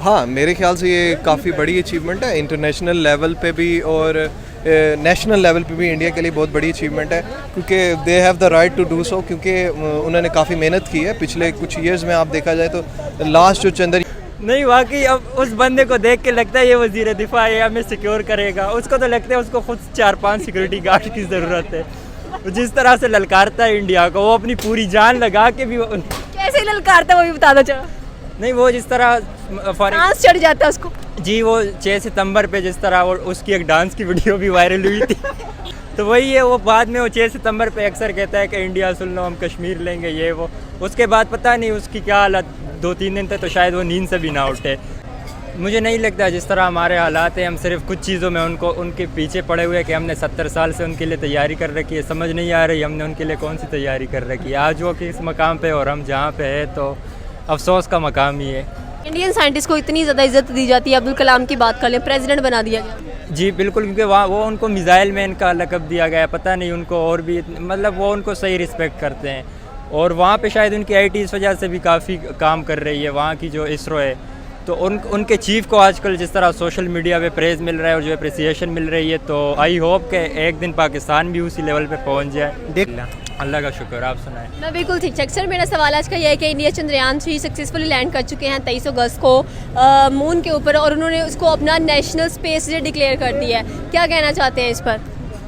हाँ, मेरे ख्याल से ये काफ़ी बड़ी अचीवमेंट है इंटरनेशनल लेवल पे भी और नेशनल लेवल पे भी इंडिया के लिए बहुत बड़ी अचीवमेंट है क्योंकि they have the right to do so क्योंकि उन्होंने काफ़ी मेहनत की है पिछले कुछ ईयर्स में। आप देखा जाए तो लास्ट जो चंदर नहीं वाकई अब उस बंदे को देख के लगता है ये वजीर दिफा है, हमें सिक्योर करेगा। उसको तो लगता है उसको खुद 4-5 सिक्योरिटी गार्ड की ज़रूरत है। जिस तरह से ललकारता है इंडिया को, वो अपनी पूरी जान लगा के भी कैसे ललकारता है वो भी बता दो चाहो। नहीं, वो जिस तरह डांस चढ़ जाता है उसको जी, वो 6 सितंबर पे जिस तरह उसकी एक डांस की वीडियो भी वायरल हुई थी तो वही है, वो बाद में वो 6 सितंबर पे अक्सर कहता है कि इंडिया सुन लो, हम कश्मीर लेंगे, ये वो। उसके बाद पता नहीं उसकी क्या हालत, 2-3 दिन तक तो शायद वो नींद से भी ना उठे। मुझे नहीं लगता जिस तरह हमारे हालात हैं, हम सिर्फ कुछ चीज़ों में उनके पीछे पड़े हुए हैं कि हमने 70 साल से उनके लिए तैयारी कर रखी है। समझ नहीं आ रही हमने उनके लिए कौन सी तैयारी कर रखी है। आज वो किस मकाम पे और हम जहाँ पे है तो अफसोस का मकाम ही है। इंडियन साइंटिस्ट को इतनी ज़्यादा इज्जत दी जाती है, अब्दुल कलाम की बात कर लें, प्रेसिडेंट बना दिया गया। जी बिल्कुल, क्योंकि वहाँ वो उनको मिज़ाइल मैन का लक़ब दिया गया। पता नहीं उनको और भी मतलब वो उनको सही रिस्पेक्ट करते हैं और वहाँ पे शायद उनकी IT इस वजह से भी काफ़ी काम कर रही है। वहाँ की जो इसरो है तो उनके चीफ़ को आजकल जिस तरह सोशल मीडिया पे प्रेज़ मिल रहा है और जो अप्रिसिएशन मिल रही है, तो आई होप के एक दिन पाकिस्तान भी उसी लेवल पे पहुँच जाए। देख अल्लाह का शुक्र। आप सुनाएं। मैं बिल्कुल ठीक ठाक। सर, मेरा सवाल आज का यह है कि इंडिया चंद्रयान 3 सक्सेसफुली लैंड कर चुके हैं 23 अगस्त को मून के ऊपर और उन्होंने उसको अपना नेशनल स्पेस डे डिक्लेयर कर दिया है। क्या कहना चाहते हैं इस पर?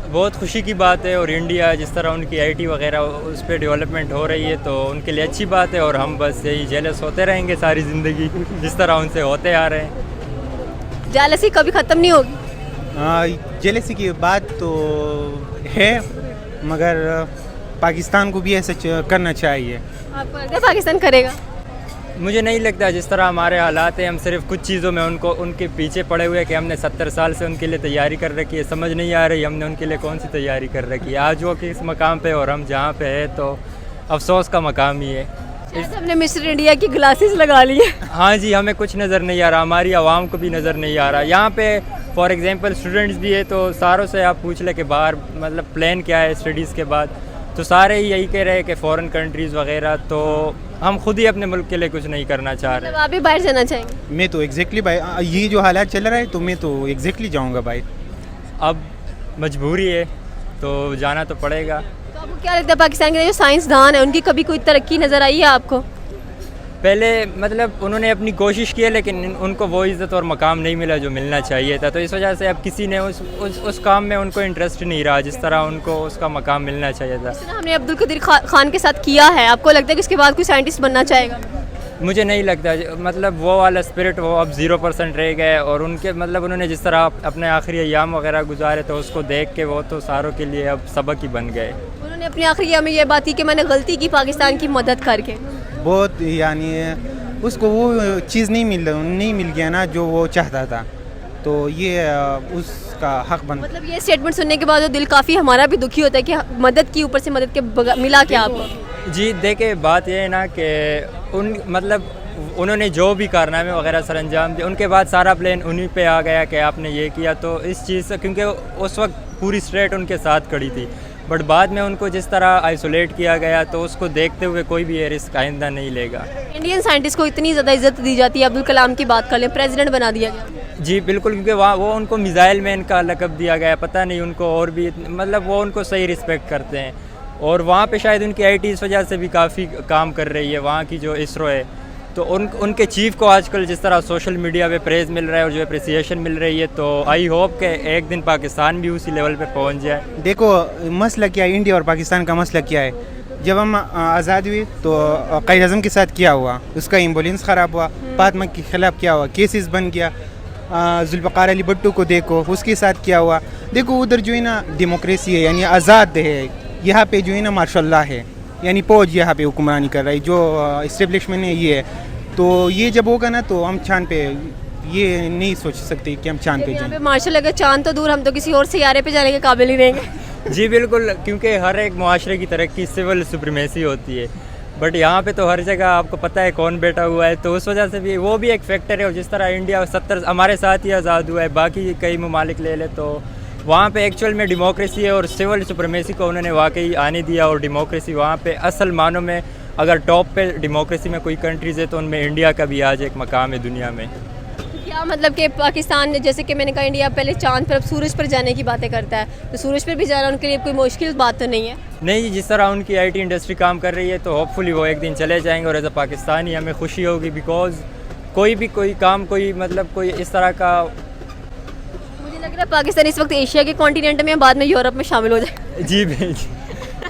बहुत खुशी की बात है और इंडिया जिस तरह उनकी IT वगैरह उस पर डेवलपमेंट हो रही है तो उनके लिए अच्छी बात है और हम बस यही जेलस होते रहेंगे सारी ज़िंदगी जिस तरह उनसे होते आ रहे हैं। जेलसी कभी ख़त्म नहीं होगी? जेलसी की बात तो है मगर पाकिस्तान को भी ऐसा करना चाहिए। आपको लगता है पाकिस्तान करेगा? मुझे नहीं लगता जिस तरह हमारे हालात हैं, हम सिर्फ कुछ चीज़ों में उनके पीछे पड़े हुए हैं कि हमने 70 साल से उनके लिए तैयारी कर रखी है। समझ नहीं आ रही हमने उनके लिए कौन सी तैयारी कर रखी है। आज वो किस मकाम पे और हम जहाँ पे है तो अफसोस का मकाम ही है। हमने मिस्टर इंडिया की ग्लासेस लगा ली है। हाँ जी, हमें कुछ नज़र नहीं आ रहा, हमारी आवाम को भी नज़र नहीं आ रहा। यहाँ पे फॉर एग्ज़ाम्पल स्टूडेंट्स भी है तो सारों से आप पूछ ले कि बाहर मतलब प्लान क्या है स्टडीज़ के बाद, तो सारे ही यही कह रहे हैं कि फ़ॉरेन कंट्रीज़ वगैरह। तो हम खुद ही अपने मुल्क के लिए कुछ नहीं करना चाह रहे। आप भी बाहर जाना चाहेंगे? मैं तो एग्जैक्टली भाई, ये जो हालात चल रहा है तो मैं तो एग्जैक्टली जाऊंगा भाई। अब मजबूरी है तो जाना तो पड़ेगा। तो आपको क्या लगता है पाकिस्तान के जो साइंसदान है उनकी कभी कोई तरक्की नज़र आई है आपको? पहले मतलब उन्होंने अपनी कोशिश की है लेकिन उनको वो इज़्ज़त और मकाम नहीं मिला जो मिलना चाहिए था, तो इस वजह से अब किसी ने उस काम में उनको इंटरेस्ट नहीं रहा जिस तरह उनको उसका मकाम मिलना चाहिए था। हमने अब्दुल कदीर खान के साथ किया है, आपको लगता है कि उसके बाद कोई साइंटिस्ट बनना चाहेगा? मुझे नहीं लगता, मतलब वो वाला स्पिरिट वो अब 0% रह गया है और उनके मतलब उन्होंने जिस तरह अपने आखिरी अय्याम वगैरह गुजारे तो उसको देख के वो तो सारों के लिए अब सबक ही बन गए। उन्होंने अपने आखिरी अय्याम में ये बात की कि मैंने गलती की पाकिस्तान की मदद करके। बहुत यानी उसको वो चीज़ नहीं मिल गया ना जो वो चाहता था, तो ये उसका हक बन। मतलब ये स्टेटमेंट सुनने के बाद दिल काफ़ी हमारा भी दुखी होता है कि मदद की ऊपर से मदद के मिला क्या आपको? जी देखे, बात ये है ना कि मतलब उन्होंने जो भी कारनामे वगैरह सर अंजाम दिए उनके बाद सारा प्लान उन्हीं पे आ गया कि आपने ये किया, तो इस चीज़ से क्योंकि उस वक्त पूरी स्टेट उनके साथ खड़ी थी, बट बाद में उनको जिस तरह आइसोलेट किया गया तो उसको देखते हुए कोई भी ये रिस्क आइंदा नहीं लेगा। इंडियन साइंटिस्ट को इतनी ज़्यादा इज्जत दी जाती है, अब्दुल कलाम की बात कर लें, प्रेसिडेंट बना दिया गया। जी बिल्कुल, क्योंकि वहाँ वो उनको मिज़ाइल मैन का लक़ब दिया गया। पता नहीं उनको और भी मतलब वो उनको सही रिस्पेक्ट करते हैं और वहाँ पे शायद उनकी IT इस वजह से भी काफ़ी काम कर रही है। वहाँ की जो इसरो है तो उनके चीफ़ को आजकल जिस तरह सोशल मीडिया पे प्रेज़ मिल रहा है और जो अप्रिसिएशन मिल रही है, तो आई होप के एक दिन पाकिस्तान भी उसी लेवल पे पहुँच जाए। देखो मसला क्या है, इंडिया और पाकिस्तान का मसला क्या है। जब हम आज़ाद हुए तो क़ायद आज़म के साथ क्या हुआ, उसका एम्बुलेंस ख़राब हुआ। फातिमा के ख़िलाफ़ क्या हुआ, केसेस बन गया। जुल्फ़िकार अली भुट्टो को देखो, उसके साथ क्या हुआ। देखो उधर जो है ना डेमोक्रेसी है, यानी आज़ाद है। यहाँ पे जो है ना माशाल्लाह है, यानी फौज यहाँ पे हुक्मरानी कर रही है, जो इस्टेब्लिशमेंट है ये है। तो ये जब होगा ना तो हम चांद पे ये नहीं सोच सकते कि हम चांद पे जाएं। माशाल्लाह का चांद तो दूर, हम तो किसी और सियारे पे जाने के काबिल ही रहेंगे। जी बिल्कुल, क्योंकि हर एक मुआशरे की तरक्की सिविल सुप्रीमेसी होती है, बट यहाँ पे तो हर जगह आपको पता है कौन बैठा हुआ है, तो उस वजह से भी वो भी एक फैक्टर है। और जिस तरह इंडिया 70 हमारे साथ ही आज़ाद हुआ है, बाकी कई ममालिक ले ले तो वहाँ पे एक्चुअल में डेमोक्रेसी है और सिविल सुप्रीमेसी को उन्होंने वाकई आने दिया। और डेमोक्रेसी वहाँ पे असल मानों में अगर टॉप पे डेमोक्रेसी में कोई कंट्रीज़ है तो उनमें इंडिया का भी आज एक मकाम है दुनिया में। क्या मतलब कि पाकिस्तान जैसे कि मैंने कहा इंडिया पहले चांद पर अब सूरज पर जाने की बातें करता है, तो सूरज पर भी जाना उनके लिए कोई मुश्किल बात तो नहीं है? नहीं जी, जिस तरह उनकी आईटी इंडस्ट्री काम कर रही है तो होपफुली वो एक दिन चले जाएंगे और एज अ पाकिस्तानी हमें खुशी होगी, बिकॉज कोई काम कोई इस तरह का। मुझे लग रहा है पाकिस्तान इस वक्त एशिया के कॉन्टिनेंट में बाद में यूरोप में शामिल हो जाए।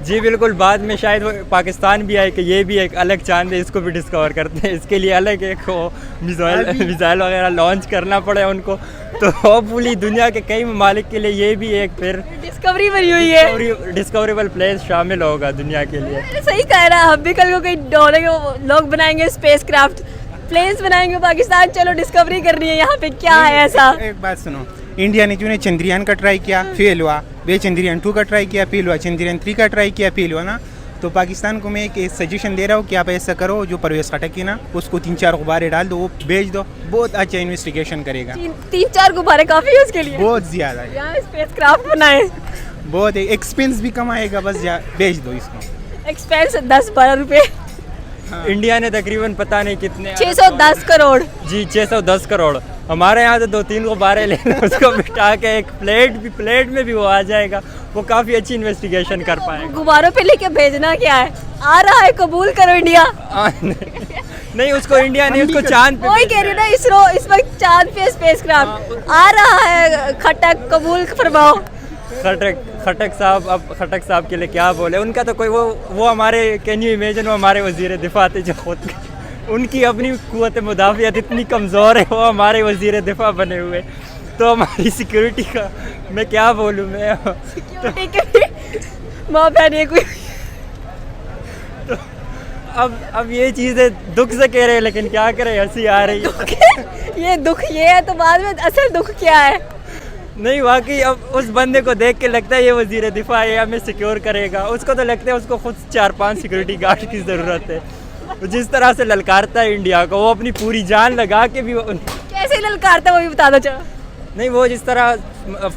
जी बिल्कुल, बाद में शायद वो पाकिस्तान भी आए कि ये भी एक अलग चांद है, इसको भी डिस्कवर करते हैं, इसके लिए अलग एक वो मिसाइल वगैरह लॉन्च करना पड़े उनको, तो होपफुली दुनिया के कई ममालिक के लिए ये भी एक फिर डिस्कवरी बनी हुई है, डिस्कवरेबल प्लेस शामिल होगा दुनिया के लिए। अरे सही कह रहा है, हम भी कल को कहीं डोलेंगे, लोग बनाएंगे स्पेस क्राफ्ट, प्लेन्स बनाएंगे पाकिस्तान, चलो डिस्कवरी करनी है यहाँ पे क्या है ऐसा। एक बात सुनो, इंडिया ने जो चंद्रयान का ट्राई किया फेल हुआ, वे चंद्रयान 2 का ट्राई किया फेल हुआ, चंद्रयान 3 का ट्राई किया फेल हुआ ना, तो पाकिस्तान को मैं एक सजेशन दे रहा हूँ कि आप ऐसा करो, जो परवेज़ खटक की ना उसको 3-4 गुब्बारे डाल दो, वो भेज दो, बहुत अच्छा इन्वेस्टिगेशन करेगा। 3-4 गुब्बारे काफ़ी है उसके लिए, बहुत ज़्यादा है, यहाँ स्पेस क्राफ्ट बनाए, बहुत एक्सपेंस भी कमाएगा, बस भेज दो इसको। एक्सपेंस 10-12 रुपये। इंडिया ने तकरीबन पता नहीं कितने 610 करोड़। जी 610 करोड़। हमारे यहाँ तो 2-3 गुब्बारे लेने उसको बिठा के एक प्लेट में भी वो आ जाएगा, वो काफ़ी अच्छी इन्वेस्टिगेशन कर पाएगा। गुब्बारों पे लेके भेजना क्या है, आ रहा है कबूल करो इंडिया। नहीं उसको इंडिया नहीं, उसको चांद पे वही कह रही हूँ ना, इसरो इस वक्त चांद पे स्पेस क्राफ्ट आ रहा है, खटक कबूल फरमाओ। खटक साहब के लिए क्या बोले, उनका तो कोई वो हमारे, कैन यू इमेजिन, वो हमारे वजीर दिफा थे जो खुद उनकी अपनी कुव्वत मुदाफ़ियत इतनी कमज़ोर है, वो हमारे वजीर दिफा बने हुए, तो हमारी सिक्योरिटी का मैं क्या बोलूँ, मैं सिक्योरिटी के माँ बहन है कोई। तो अब ये चीज़ें दुख से कह रहे हैं, लेकिन क्या करें, हंसी आ रही है। ये दुख ये है, तो बाद में असल दुख क्या है? नहीं वाकई अब उस बंदे को देख के लगता है ये वजीर दिफा है, हमें सिक्योर करेगा, उसको तो लगता है उसको खुद 4-5 सिक्योरिटी गार्ड की ज़रूरत है। जिस तरह से ललकारता है इंडिया को, वो अपनी पूरी जान लगा के भी कैसे ललकारता है वो भी बता दो चलो। नहीं वो जिस तरह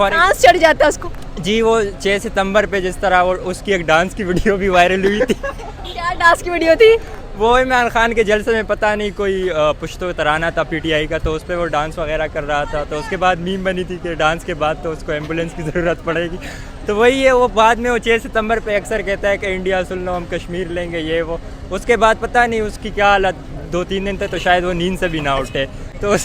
डांस चढ़ जाता है उसको। जी वो 6 सितंबर पे जिस तरह वो उसकी एक डांस की वीडियो भी वायरल हुई थी। क्या डांस की वीडियो थी? वो इमरान खान के जलसे में पता नहीं कोई पुश्तो तराना था पीटीआई का, तो उस पर वो डांस वगैरह कर रहा था, तो उसके बाद मीम बनी थी कि डांस के बाद तो उसको एम्बुलेंस की ज़रूरत पड़ेगी। तो वही है, वो बाद में वो 6 सितंबर पे अक्सर कहता है कि इंडिया सुन लो हम कश्मीर लेंगे ये वो, उसके बाद पता नहीं उसकी क्या हालत, 2-3 दिन तक तो शायद वो नींद से भी ना उठे, तो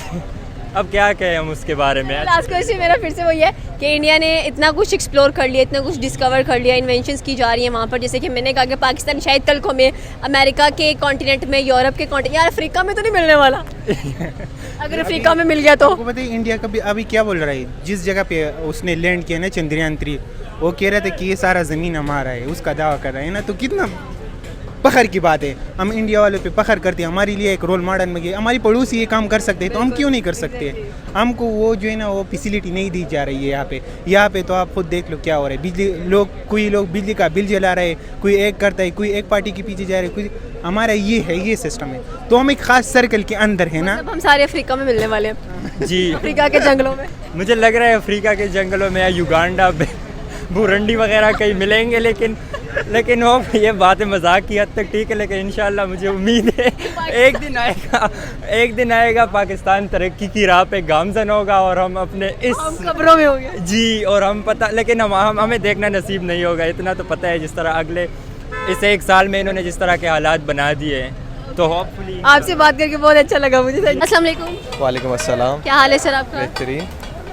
अब क्या कहें हम उसके बारे में। लास्ट क्वेश्चन मेरा फिर से वही है कि इंडिया ने इतना कुछ एक्सप्लोर कर लिया, इतना कुछ डिस्कवर कर लिया, इन्वेंशंस की जा रही हैं वहाँ पर, जैसे कि मैंने कहा कि पाकिस्तान शायद कल को हमें अमेरिका के कॉन्टिनेंट में, यूरोप के कॉन्टिनेंट, यार अफ्रीका में तो नहीं मिलने वाला। अगर अफ्रीका में मिल गया तो बताइए, इंडिया का भी अभी क्या बोल रहा है, जिस जगह पे उसने लैंड किया ना चंद्रयान 3, वो कह रहे थे कि ये सारा ज़मीन हमारा है, उसका दावा कर रहा है ना, तो कितना फ़ख्र की बात है। हम इंडिया वालों पे फ़ख्र करते हैं, हमारे लिए एक रोल मॉडल में, हमारी पड़ोसी ये काम कर सकते हैं तो हम क्यों नहीं कर सकते। हमको वो जो है ना वो फैसिलिटी नहीं दी जा रही है यहाँ पे तो आप खुद देख लो क्या हो रहा है। कोई लोग बिजली का बिल जला रहे, कोई एक करता है, कोई एक पार्टी के पीछे जा रहे, कोई हमारा ये सिस्टम है, तो हम एक ख़ास सर्कल के अंदर है ना। हम सारे अफ्रीका में मिलने वाले हैं। जी अफ्रीका के जंगलों में मुझे लग रहा है अफ्रीका के जंगलों में या युगांडा बुरंडी वगैरह कहीं मिलेंगे, लेकिन वो ये बातें मजाक की हद तक ठीक है, लेकिन इंशाल्लाह मुझे उम्मीद है एक दिन आएगा पाकिस्तान तरक्की की राह पे गामजन होगा और हम अपने इस कब्रों में होंगे। जी, और हम पता, लेकिन हमें देखना नसीब नहीं होगा, इतना तो पता है, जिस तरह अगले इस 1 साल में इन्होंने जिस तरह के हालात बना दिए हैं, तो होपफुली। आपसे बात करके बहुत अच्छा लगा मुझे। अस्सलाम वालेकुम। वालेकुम अस्सलाम। क्या हाल है सर आपका? बेहतरीन।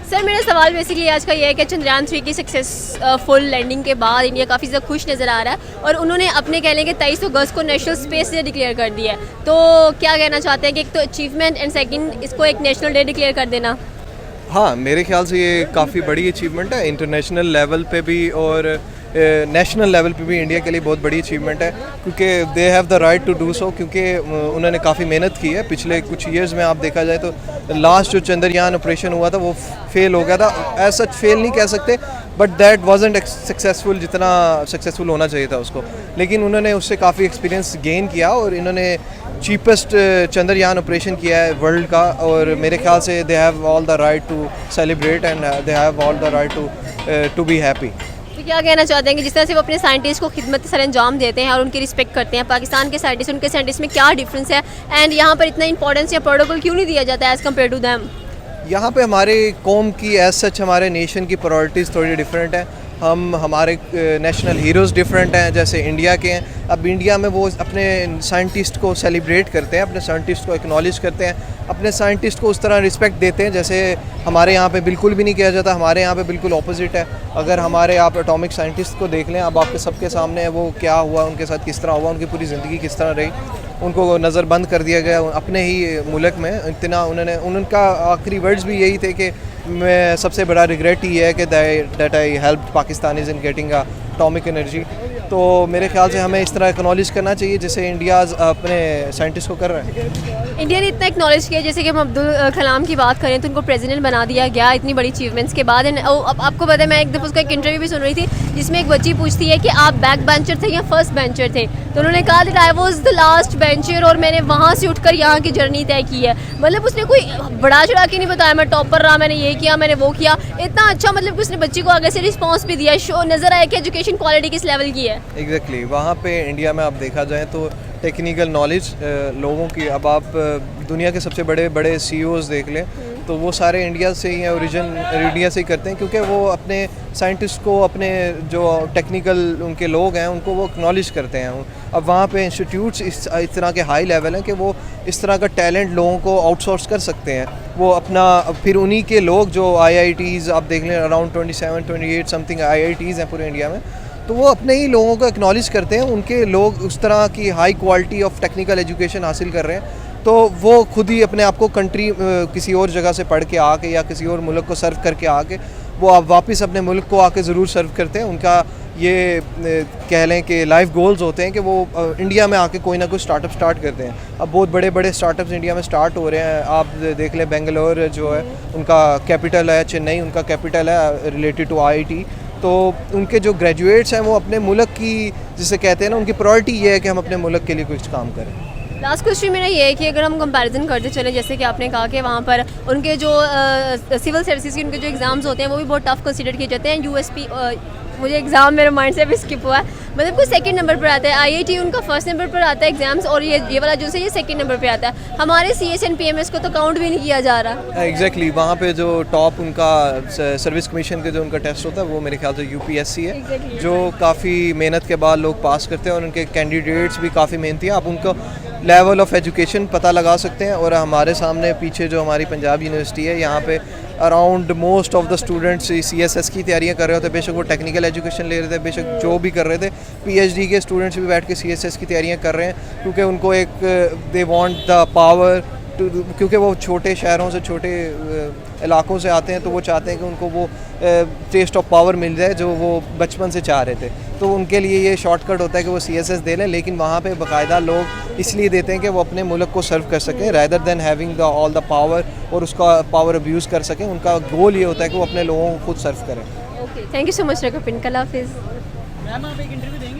सर मेरा सवाल बेसिकली आज का ये है कि चंद्रयान 3 की सक्सेसफुल लैंडिंग के बाद इंडिया काफ़ी ज़्यादा खुश नज़र आ रहा है और उन्होंने अपने कह लें कि 23 अगस्त को नेशनल स्पेस डे डिक्लेयर कर दिया है, तो क्या कहना चाहते हैं कि एक तो अचीवमेंट एंड सेकंड इसको एक नेशनल डे डिक्लेयर कर देना? हाँ, मेरे ख्याल से ये काफ़ी बड़ी अचीवमेंट है, इंटरनेशनल लेवल पे भी और नेशनल लेवल पे भी इंडिया के लिए बहुत बड़ी अचीवमेंट है, क्योंकि they have the right to do so, क्योंकि उन्होंने काफ़ी मेहनत की है। पिछले कुछ ईयर्स में आप देखा जाए तो लास्ट जो चंद्रयान ऑपरेशन हुआ था वो फेल हो गया था, एज सच फेल नहीं कह सकते, बट दैट वाजंट सक्सेसफुल जितना सक्सेसफुल होना चाहिए था उसको, लेकिन उन्होंने उससे काफ़ी एक्सपीरियंस गेन किया और इन्होंने चीपेस्ट चंद्रयान ऑपरेशन किया है वर्ल्ड का, और मेरे ख्याल से they have all the right to celebrate and they have all the right to be happy. तो क्या कहना चाहते हैं कि जिस तरह से वो अपने साइंटिस्ट को खिदमत सर अंजाम देते हैं और उनकी रिस्पेक्ट करते हैं, पाकिस्तान के साइंटिस्ट उनके साइंटिस्ट में क्या डिफरेंस है, एंड यहाँ पर इतना इंपॉर्टेंस या प्रोटोकॉल क्यों नहीं दिया जाता है एज़ कम्पेयर टू दैम? यहाँ पे हमारे कौम की एज सच हमारे नेशन की प्रायोरिटीज़ थोड़ी डिफरेंट है। हमारे नेशनल हीरोज़ डिफरेंट हैं, जैसे इंडिया के हैं। अब इंडिया में वो अपने साइंटिस्ट को सेलिब्रेट करते हैं, अपने साइंटिस्ट को एक्नॉलेज करते हैं, अपने साइंटिस्ट को उस तरह रिस्पेक्ट देते हैं जैसे हमारे यहाँ पे बिल्कुल भी नहीं किया जाता। हमारे यहाँ पे बिल्कुल ऑपोजिट है। अगर हमारे आप एटॉमिक साइंटिस्ट को देख लें, अब आपके सबके सामने है वो क्या हुआ, उनके साथ किस तरह हुआ, उनकी पूरी ज़िंदगी किस तरह रही, उनको नज़र बंद कर दिया गया अपने ही मुल्क में। इतना उनका आखिरी वर्ड्स भी यही थे कि मैं सबसे बड़ा रिग्रेट ही है कि that I help Pakistanis in getting atomic energy. तो मेरे ख्याल से हमें इस तरह एक्नॉलेज करना चाहिए जैसे इंडिया अपने साइंटिस्ट को कर रहा है। इंडिया ने इतना एक्नॉलेज किया, जैसे कि हम अब्दुल कलाम की बात करें तो उनको प्रेसिडेंट बना दिया गया इतनी बड़ी अचीवमेंट्स के बाद। अब आपको पता है, मैं एक दफ़ा उसका एक इंटरव्यू भी सुन रही थी जिसमें एक बच्ची पूछती है कि आप बैक बेंचर थे या फर्स्ट बेंचर थे, तो उन्होंने कहा that I was the last bencher और मैंने वहाँ से उठकर यहाँ की जर्नी तय की है। मतलब उसने कोई बड़ा चढ़ा के नहीं बताया मैं टॉपर रहा, मैंने ये किया, मैंने वो किया। इतना अच्छा मतलब कि उसने बच्ची को आगे से रिस्पॉन्स भी दिया। शो नज़र आया कि एजुकेशन क्वालिटी किस लेवल की है। एग्जैक्टली वहाँ पे इंडिया में आप देखा जाए तो टेक्निकल नॉलेज लोगों की, अब आप दुनिया के सबसे बड़े बड़े CEOs देख लें तो वो सारे इंडिया से ही हैं, इंडिया से ही करते हैं, क्योंकि वो अपने साइंटिस्ट को, अपने जो टेक्निकल उनके लोग हैं उनको वो एक्नॉलेज करते हैं। अब वहाँ पे इंस्टीट्यूट्स इस तरह के हाई लेवल हैं कि वो इस तरह का टैलेंट लोगों को आउटसोर्स कर सकते हैं। वो अपना फिर उन्हीं के लोग जो IITs आप देख लें, अराउंड 27-28 समथिंग IITs हैं पूरे इंडिया में, तो वो अपने ही लोगों को एक्नॉलेज करते हैं। उनके लोग उस तरह की high quality of technical education हासिल कर रहे हैं, तो वो खुद ही अपने आप को कंट्री किसी और जगह से पढ़ के आके या किसी और मुल्क को सर्व करके आके वो आप वापस अपने मुल्क को आके ज़रूर सर्व करते हैं। उनका ये कह लें कि लाइफ गोल्स होते हैं कि वो इंडिया में आके कोई ना कोई स्टार्टअप स्टार्ट करते हैं। अब बहुत बड़े बड़े स्टार्टअप्स इंडिया में स्टार्ट हो रहे हैं। आप देख लें बेंगलोर जो है उनका कैपिटल है, चेन्नई उनका कैपिटल है रिलेटेड टू IIT। तो उनके जो ग्रेजुएट्स हैं वो अपने मुल्क की, जिसे कहते हैं ना, उनकी प्रायोरिटी ये है कि हम अपने मुल्क के लिए कुछ काम करें। लास्ट क्वेश्चन मेरा ये है कि अगर हम कंपैरिजन करते चले, जैसे कि आपने कहा कि वहाँ पर उनके जो सिविल सर्विसेज के उनके जो एग्ज़ाम्स होते हैं वो भी बहुत टफ कंसीडर किए जाते हैं। USP मुझे एग्ज़ाम मेरे माइंड से अभी स्किप हुआ है, मतलब कोई सेकंड नंबर पर आता है। IIT उनका फर्स्ट नंबर पर आता है एग्जाम्स, और ये वाला जो है ये सेकंड नंबर पे आता है। हमारे CS एंड PMS को तो काउंट भी नहीं किया जा रहा। एग्जैक्टली वहाँ पे जो टॉप उनका सर्विस कमीशन के जो उनका टेस्ट होता है वो मेरे ख्याल से UPSC है, जो काफ़ी मेहनत के बाद लोग पास करते हैं और उनके कैंडिडेट्स भी काफ़ी मेहनती हैं। आप उनको लेवल ऑफ एजुकेशन पता लगा सकते हैं। और हमारे सामने पीछे जो हमारी पंजाब यूनिवर्सिटी है, यहाँ पे around most of the students CSS की तैयारियां कर रहे होते हैं। बेशक वो टेक्निकल एजुकेशन ले रहे थे, बेशक जो भी कर रहे थे, PhD के स्टूडेंट्स भी बैठ के CSS की तैयारियां कर रहे हैं, क्योंकि उनको एक दे वांट द पावर, क्योंकि वो छोटे शहरों से, छोटे इलाकों से आते हैं, तो वो चाहते हैं कि उनको वो टेस्ट ऑफ पावर मिल जाए जो वो बचपन से चाह रहे थे। तो उनके लिए ये शॉर्टकट होता है कि वो CSS दे लें, लेकिन वहाँ पे बाकायदा लोग इसलिए देते हैं कि वो अपने मुल्क को सर्व कर सकें, rather than having the all the power और उसका पावर अब्यूज़ कर सकें। उनका गोल ये होता है कि वो अपने लोगों को खुद सर्व करें। Okay, thank you so much रकपिन, कल हाफिज़। मैम आप एक इंटरव्यू देंगे।